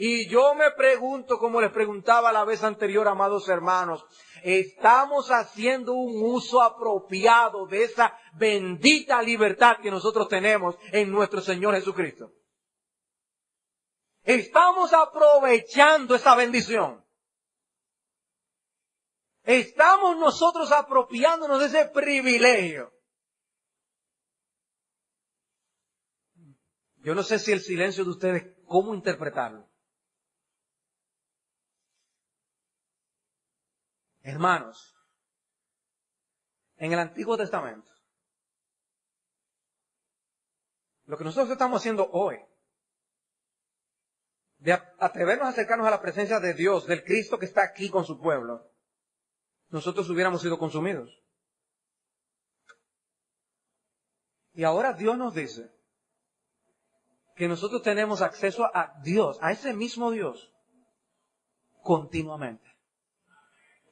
Y yo me pregunto, como les preguntaba la vez anterior, amados hermanos, ¿estamos haciendo un uso apropiado de esa bendita libertad que nosotros tenemos en nuestro Señor Jesucristo? ¿Estamos aprovechando esa bendición? ¿Estamos nosotros apropiándonos de ese privilegio? Yo no sé si el silencio de ustedes, ¿cómo interpretarlo? Hermanos, en el Antiguo Testamento, lo que nosotros estamos haciendo hoy, de atrevernos a acercarnos a la presencia de Dios, del Cristo que está aquí con su pueblo, nosotros hubiéramos sido consumidos. Y ahora Dios nos dice que nosotros tenemos acceso a Dios, a ese mismo Dios, continuamente.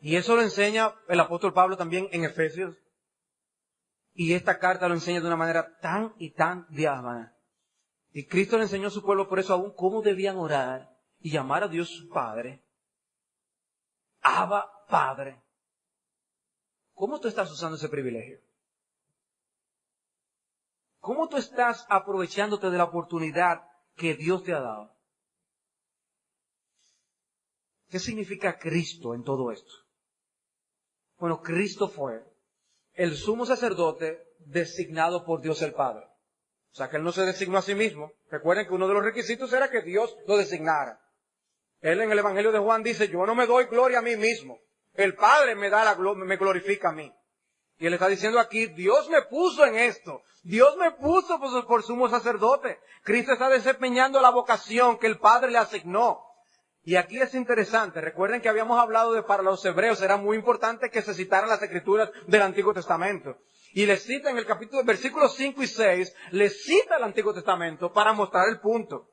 Y eso lo enseña el apóstol Pablo también en Efesios. Y esta carta lo enseña de una manera tan y tan diáfana. Y Cristo le enseñó a su pueblo por eso aún cómo debían orar y llamar a Dios su Padre. Abba, Padre. ¿Cómo tú estás usando ese privilegio? ¿Cómo tú estás aprovechándote de la oportunidad que Dios te ha dado? ¿Qué significa Cristo en todo esto? Bueno, Cristo fue el sumo sacerdote designado por Dios el Padre. O sea, que Él no se designó a sí mismo. Recuerden que uno de los requisitos era que Dios lo designara. Él en el Evangelio de Juan dice, yo no me doy gloria a mí mismo. El Padre me glorifica a mí. Y Él está diciendo aquí, Dios me puso en esto. Dios me puso por sumo sacerdote. Cristo está desempeñando la vocación que el Padre le asignó. Y aquí es interesante, recuerden que habíamos hablado de para los hebreos era muy importante que se citaran las escrituras del Antiguo Testamento. Y les cita en el capítulo, versículos 5 y 6, les cita el Antiguo Testamento para mostrar el punto.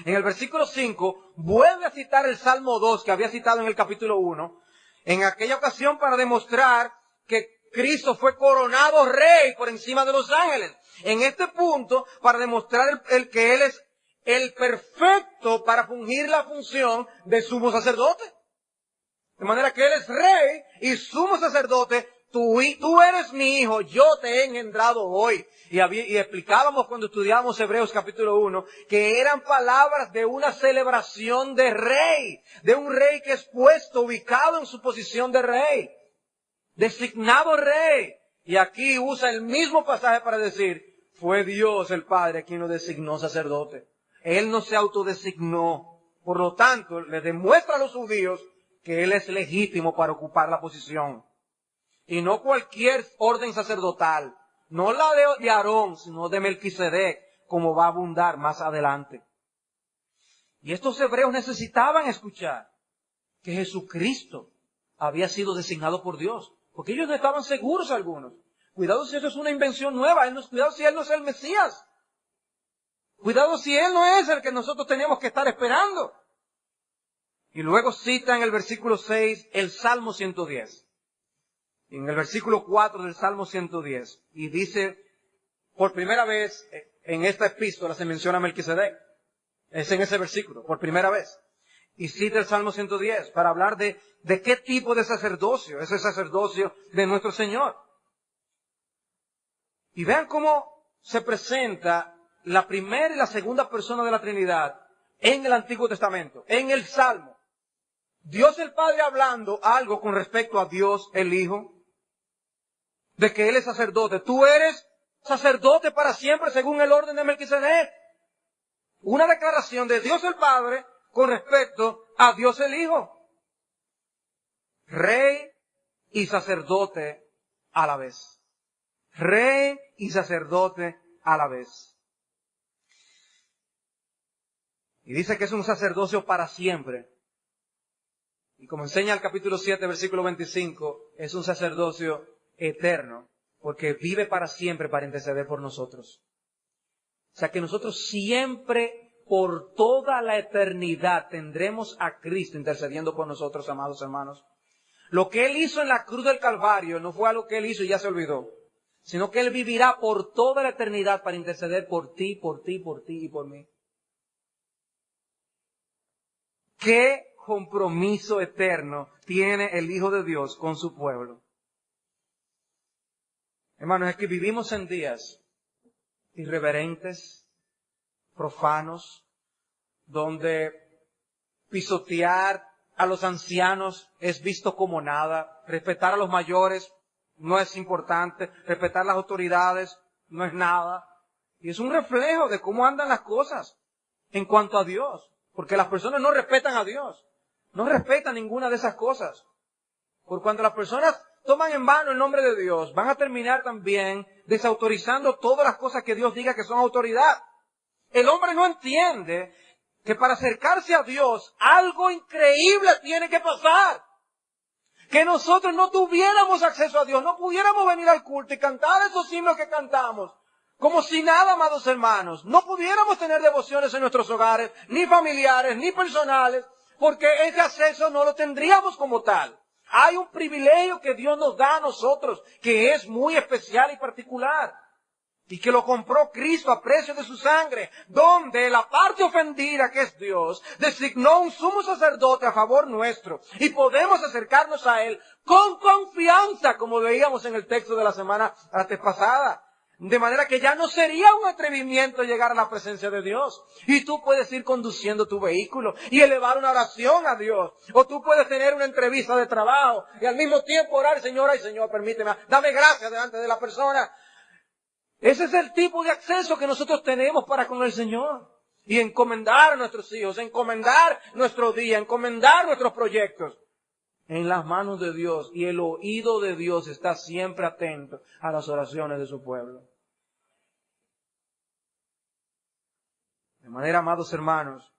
En el versículo 5, vuelve a citar el Salmo 2 que había citado en el capítulo 1, en aquella ocasión para demostrar que Cristo fue coronado rey por encima de los ángeles. En este punto, para demostrar que Él es el perfecto para fungir la función de sumo sacerdote. De manera que Él es rey y sumo sacerdote. Tú eres mi hijo, yo te he engendrado hoy. Y explicábamos cuando estudiábamos Hebreos capítulo 1, que eran palabras de una celebración de rey. De un rey que es puesto, ubicado en su posición de rey. Designado rey. Y aquí usa el mismo pasaje para decir, fue Dios el Padre quien lo designó sacerdote. Él no se autodesignó. Por lo tanto, le demuestra a los judíos que Él es legítimo para ocupar la posición. Y no cualquier orden sacerdotal. No la de Aarón, sino de Melquisedec, como va a abundar más adelante. Y estos hebreos necesitaban escuchar que Jesucristo había sido designado por Dios. Porque ellos no estaban seguros algunos. Cuidado si eso es una invención nueva. Cuidado si Él no es el Mesías. Cuidado si Él no es el que nosotros tenemos que estar esperando. Y luego cita en el versículo 6 el Salmo 110. En el versículo 4 del Salmo 110. Y dice Por primera vez en esta epístola se menciona a Melquisedec. Es en ese versículo, por primera vez. Y cita el Salmo 110 para hablar de qué tipo de sacerdocio es el sacerdocio de nuestro Señor. Y vean cómo se presenta la primera y la segunda persona de la Trinidad en el Antiguo Testamento, en el Salmo. Dios el Padre hablando algo con respecto a Dios el Hijo, de que Él es sacerdote. Tú eres sacerdote para siempre según el orden de Melquisedec. Una declaración de Dios el Padre con respecto a Dios el Hijo. Rey y sacerdote a la vez. Rey y sacerdote a la vez. Y dice que es un sacerdocio para siempre. Y como enseña el capítulo 7, versículo 25, es un sacerdocio eterno, porque vive para siempre para interceder por nosotros. O sea que nosotros siempre, por toda la eternidad, tendremos a Cristo intercediendo por nosotros, amados hermanos. Lo que Él hizo en la cruz del Calvario no fue algo que Él hizo y ya se olvidó, sino que Él vivirá por toda la eternidad para interceder por ti, por ti, por ti y por mí. ¿Qué compromiso eterno tiene el Hijo de Dios con su pueblo? Hermanos, es que vivimos en días irreverentes, profanos, donde pisotear a los ancianos es visto como nada, respetar a los mayores no es importante, respetar las autoridades no es nada. Y es un reflejo de cómo andan las cosas en cuanto a Dios, porque las personas no respetan a Dios, no respetan ninguna de esas cosas. Por cuanto las personas toman en vano el nombre de Dios, van a terminar también desautorizando todas las cosas que Dios diga que son autoridad. El hombre no entiende que para acercarse a Dios algo increíble tiene que pasar. Que nosotros no tuviéramos acceso a Dios, no pudiéramos venir al culto y cantar esos himnos que cantamos, como si nada, amados hermanos. No pudiéramos tener devociones en nuestros hogares, ni familiares, ni personales, porque ese acceso no lo tendríamos como tal. Hay un privilegio que Dios nos da a nosotros, que es muy especial y particular, y que lo compró Cristo a precio de su sangre, donde la parte ofendida, que es Dios, designó un sumo sacerdote a favor nuestro, y podemos acercarnos a Él con confianza, como veíamos en el texto de la semana antepasada. De manera que ya no sería un atrevimiento llegar a la presencia de Dios. Y tú puedes ir conduciendo tu vehículo y elevar una oración a Dios. O tú puedes tener una entrevista de trabajo y al mismo tiempo orar, Señor, ay Señor, permíteme, dame gracias delante de la persona. Ese es el tipo de acceso que nosotros tenemos para con el Señor. Y encomendar a nuestros hijos, encomendar nuestro día, encomendar nuestros proyectos en las manos de Dios. Y el oído de Dios está siempre atento a las oraciones de su pueblo. De manera, amados hermanos,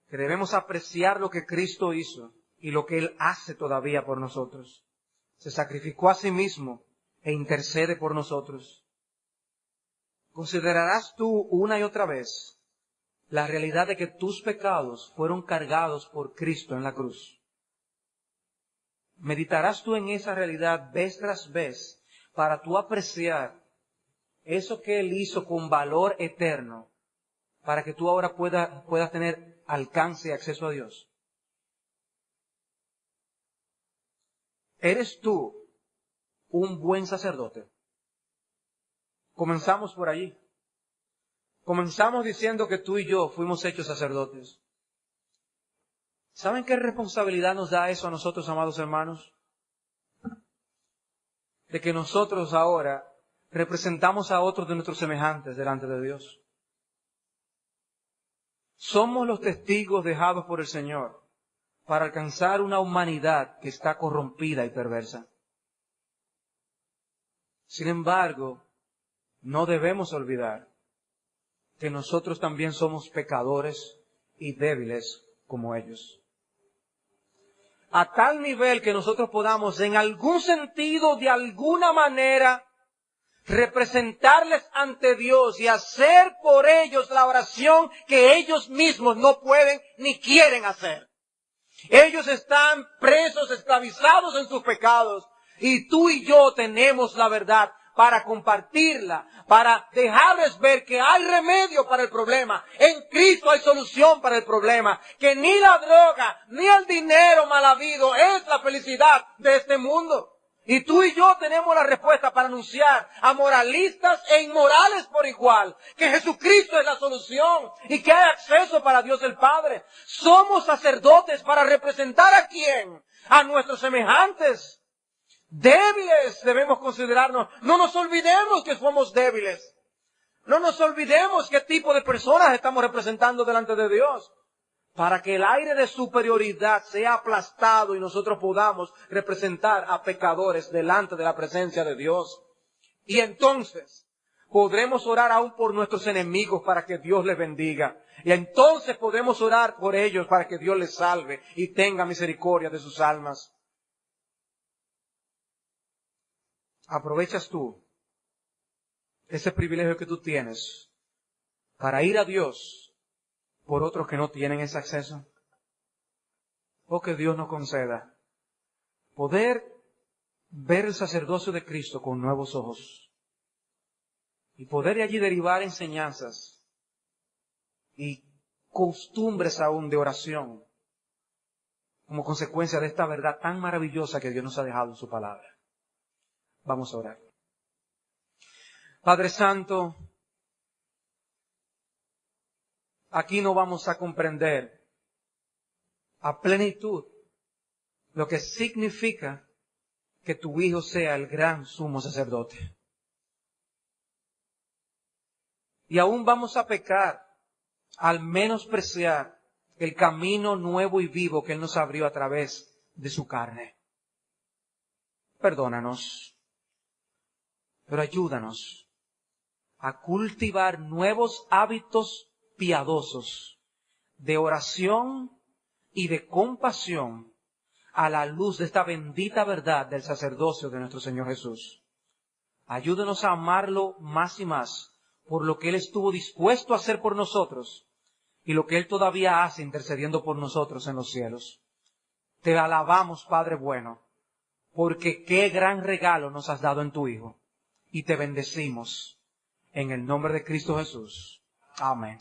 que debemos apreciar lo que Cristo hizo y lo que Él hace todavía por nosotros. Se sacrificó a sí mismo e intercede por nosotros. ¿Considerarás tú una y otra vez la realidad de que tus pecados fueron cargados por Cristo en la cruz? ¿Meditarás tú en esa realidad vez tras vez para tú apreciar eso que Él hizo con valor eterno, para que tú ahora puedas tener alcance y acceso a Dios? ¿Eres tú un buen sacerdote? Comenzamos por allí. Comenzamos diciendo que tú y yo fuimos hechos sacerdotes. ¿Saben qué responsabilidad nos da eso a nosotros, amados hermanos? De que nosotros ahora representamos a otros de nuestros semejantes delante de Dios. Somos los testigos dejados por el Señor para alcanzar una humanidad que está corrompida y perversa. Sin embargo, no debemos olvidar que nosotros también somos pecadores y débiles como ellos. A tal nivel que nosotros podamos en algún sentido, de alguna manera, representarles ante Dios y hacer por ellos la oración que ellos mismos no pueden ni quieren hacer. Ellos están presos, esclavizados en sus pecados, y tú y yo tenemos la verdad para compartirla, para dejarles ver que hay remedio para el problema. En Cristo hay solución para el problema. Que ni la droga, ni el dinero mal habido es la felicidad de este mundo. Y tú y yo tenemos la respuesta para anunciar a moralistas e inmorales por igual que Jesucristo es la solución y que hay acceso para Dios el Padre. Somos sacerdotes para representar ¿a quién? A nuestros semejantes. Débiles debemos considerarnos. No nos olvidemos que somos débiles. No nos olvidemos qué tipo de personas estamos representando delante de Dios. Para que el aire de superioridad sea aplastado y nosotros podamos representar a pecadores delante de la presencia de Dios. Y entonces podremos orar aún por nuestros enemigos para que Dios les bendiga. Y entonces podemos orar por ellos para que Dios les salve y tenga misericordia de sus almas. ¿Aprovechas tú ese privilegio que tú tienes para ir a Dios por otros que no tienen ese acceso? O que Dios nos conceda poder ver el sacerdocio de Cristo con nuevos ojos y poder de allí derivar enseñanzas y costumbres aún de oración como consecuencia de esta verdad tan maravillosa que Dios nos ha dejado en su palabra. Vamos a orar. Padre Santo, aquí no vamos a comprender a plenitud lo que significa que tu Hijo sea el gran sumo sacerdote. Y aún vamos a pecar al menospreciar el camino nuevo y vivo que Él nos abrió a través de su carne. Perdónanos, pero ayúdanos a cultivar nuevos hábitos piadosos de oración y de compasión a la luz de esta bendita verdad del sacerdocio de nuestro Señor Jesús. Ayúdanos a amarlo más y más por lo que Él estuvo dispuesto a hacer por nosotros y lo que Él todavía hace intercediendo por nosotros en los cielos. Te alabamos, Padre bueno, porque qué gran regalo nos has dado en tu Hijo. Y te bendecimos en el nombre de Cristo Jesús. Amén.